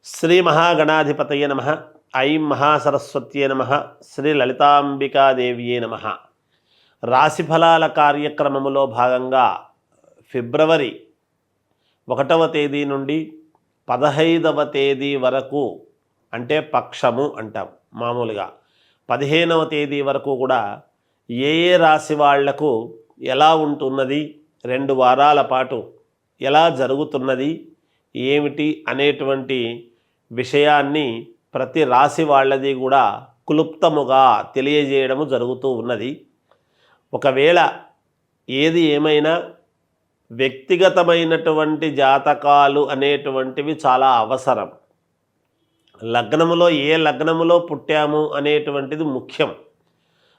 శ్రీ మహాగణాధిపతయ నమః. ఐం మహాసరస్వత్యే నమః. శ్రీ లలితాంబికాదేవియే నమః. రాశిఫలాల కార్యక్రమములో భాగంగా ఫిబ్రవరి 1వ తేదీ నుండి 15వ తేదీ వరకు, అంటే పక్షము అంటాం మామూలుగా, 15వ తేదీ వరకు కూడా ఏ రాశి వాళ్లకు ఎలా ఉంటున్నది, 2 వారాల పాటు ఎలా జరుగుతున్నది ఏమిటి అనేటువంటి విషయాన్ని ప్రతి రాశి వాళ్ళది కూడా క్లుప్తముగా తెలియజేయడము జరుగుతూ ఉన్నది. ఒకవేళ ఏది ఏమైనా వ్యక్తిగతమైనటువంటి జాతకాలు అనేటువంటివి చాలా అవసరం. లగ్నములో ఏ లగ్నములో పుట్టాము అనేటువంటిది ముఖ్యం.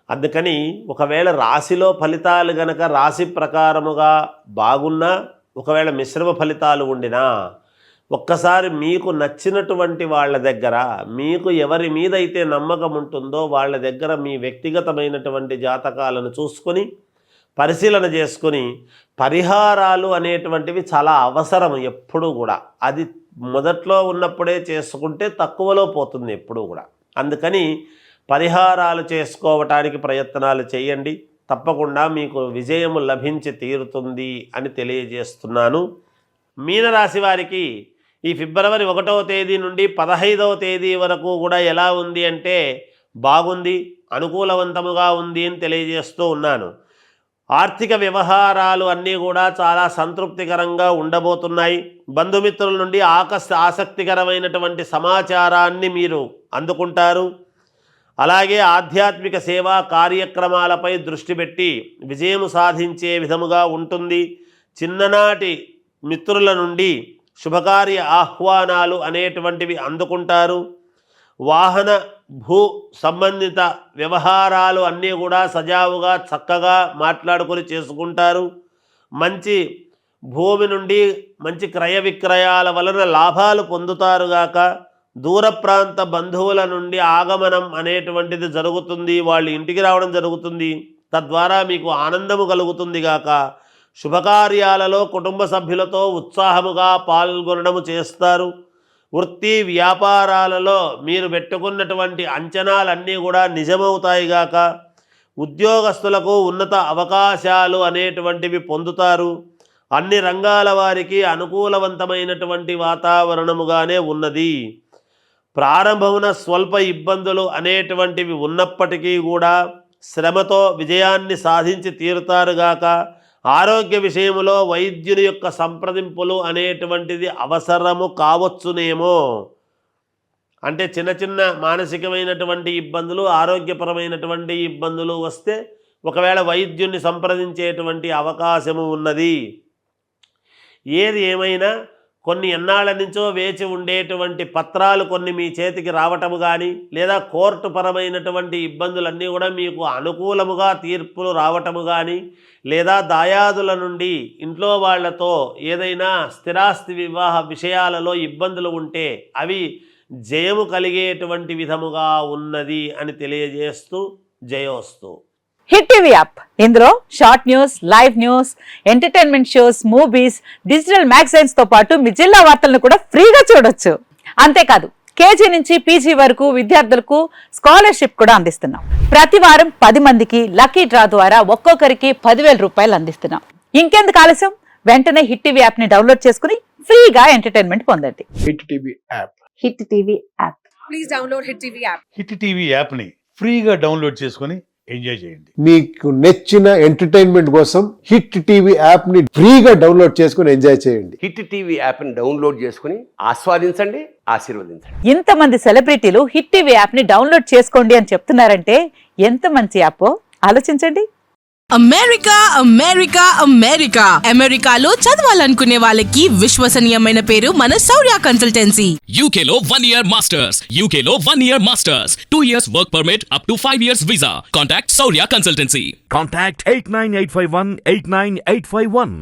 అందుకని ఒకవేళ రాశిలో ఫలితాలు గనక రాశి ప్రకారముగా బాగున్నా, ఒకవేళ మిశ్రమ ఫలితాలు ఉండినా, ఒక్కసారి మీకు నచ్చినటువంటి వాళ్ళ దగ్గర, మీకు ఎవరి మీదైతే నమ్మకం ఉంటుందో వాళ్ళ దగ్గర మీ వ్యక్తిగతమైనటువంటి జాతకాలను చూసుకొని పరిశీలన చేసుకొని పరిహారాలు అనేటువంటివి చాలా అవసరం ఎప్పుడూ కూడా. అది మొదట్లో ఉన్నప్పుడే చేసుకుంటే తక్కువలో పోతుంది ఎప్పుడూ కూడా. అందుకని పరిహారాలు చేసుకోవటానికి ప్రయత్నాలు చేయండి. తప్పకుండా మీకు విజయము లభించి తీరుతుంది అని తెలియజేస్తున్నాను. మీనరాశి వారికి ఈ ఫిబ్రవరి 1వ తేదీ నుండి 15వ తేదీ వరకు కూడా ఎలా ఉంది అంటే బాగుంది, అనుకూలవంతముగా ఉంది అని తెలియజేస్తూ ఉన్నాను. ఆర్థిక వ్యవహారాలు అన్నీ కూడా చాలా సంతృప్తికరంగా ఉండబోతున్నాయి. బంధుమిత్రుల నుండి ఆసక్తికరమైనటువంటి సమాచారాన్ని మీరు అందుకుంటారు. అలాగే ఆధ్యాత్మిక సేవా కార్యక్రమాలపై దృష్టి పెట్టి విజయము సాధించే విధముగా ఉంటుంది. చిన్ననాటి మిత్రుల నుండి శుభకార్య ఆహ్వానాలు అనేటువంటివి అందుకుంటారు. వాహన భూ సంబంధిత వ్యవహారాలు అన్నీ కూడా సజావుగా చక్కగా మాట్లాడుకొని చేసుకుంటారు. మంచి భూమి నుండి మంచి క్రయ విక్రయాల వలన లాభాలు పొందుతారుగాక. దూర ప్రాంత బంధువుల నుండి ఆగమనం అనేటువంటిది జరుగుతుంది, వాళ్ళు ఇంటికి రావడం జరుగుతుంది. తద్వారా మీకు ఆనందము కలుగుతుంది గాక. శుభకార్యాలలో కుటుంబ సభ్యులతో ఉత్సాహముగా పాల్గొనడము చేస్తారు. వృత్తి వ్యాపారాలలో మీరు పెట్టుకున్నటువంటి అంచనాలన్నీ కూడా నిజమవుతాయి గాక. ఉద్యోగస్తులకు ఉన్నత అవకాశాలు అనేటువంటివి పొందుతారు. అన్ని రంగాల వారికి అనుకూలవంతమైనటువంటి వాతావరణముగానే ఉన్నది. ప్రారంభమున స్వల్ప ఇబ్బందులు అనేటువంటివి ఉన్నప్పటికీ కూడా శ్రమతో విజయాన్ని సాధించి తీరుతారుగాక. ఆరోగ్య విషయంలో వైద్యుని యొక్క సంప్రదింపులు అనేటువంటిది అవసరము కావచ్చునేమో. అంటే చిన్న చిన్న మానసికమైనటువంటి ఇబ్బందులు, ఆరోగ్యపరమైనటువంటి ఇబ్బందులు వస్తే ఒకవేళ వైద్యుని సంప్రదించేటువంటి అవకాశము ఉన్నది. ఏది ఏమైనా కొన్ని ఎన్నాళ్ళ నుంచో వేచి ఉండేటువంటి పత్రాలు కొన్ని మీ చేతికి రావటము కానీ, లేదా కోర్టు పరమైనటువంటి ఇబ్బందులన్నీ కూడా మీకు అనుకూలముగా తీర్పులు రావటము కానీ, లేదా దాయాదుల నుండి ఇంట్లో వాళ్లతో ఏదైనా స్థిరాస్తి వివాహ విషయాలలో ఇబ్బందులు ఉంటే అవి జయము కలిగేటువంటి విధముగా ఉన్నది అని తెలియజేస్తూ జయోస్తు. హిట్ టీవీ యాప్, ఇందులో short news, live news, entertainment shows, movies, digital magazines తో పాటు మీ జిల్లా వార్తలను కూడా ఫ్రీగా చూడొచ్చు. అంతేకాదు కేజీ నుంచి పీజీ వరకు విద్యార్థులకు స్కాలర్షిప్ కూడా అందిస్తున్నాం. ప్రతి వారం 10 మందికి లక్కీ డ్రా ద్వారా ఒక్కొక్కరికి 10,000 రూపాయలు అందిస్తున్నాం. ఇంకెందుకు ఆలస్యం, వెంటనే హిట్ టీవీ యాప్ ని డౌన్లోడ్ చేసుకుని ఫ్రీగా ఎంటర్టైన్మెంట్ పొందండి. Hit TV app. Hit TV app. Please download hit TV app. Hit TV app ని ఫ్రీగా డౌన్లోడ్ చేసుకుని ఎంజాయ్ చేయండి. మీకు నచ్చిన ఎంటర్టైన్మెంట్ కోసం హిట్ టీవీ యాప్ ని ఫ్రీగా డౌన్లోడ్ చేసుకుని ఎంజాయ్ చేయండి. హిట్ టీవీ యాప్ ని డౌన్లోడ్ చేసుకుని ఆస్వాదించండి, ఆశీర్వదించండి. ఇంతమంది సెలబ్రిటీలు హిట్ టీవీ యాప్ ని డౌన్లోడ్ చేసుకోండి అని చెప్తున్నారంటే ఎంత మంచి యాప్ ఆలోచించండి. అమెరికా అమెరికా అమెరికా అమెరికాలో చదవాలనుకునే వాళ్ళకి విశ్వసనీయమైన పేరు మన శౌర్య కన్సల్టెన్సీ. UK లో 1 year masters, UK లో 1 year masters, 2 years work permit up to 5 years visa. Contact Saurya Consultancy. Contact 89851 89851.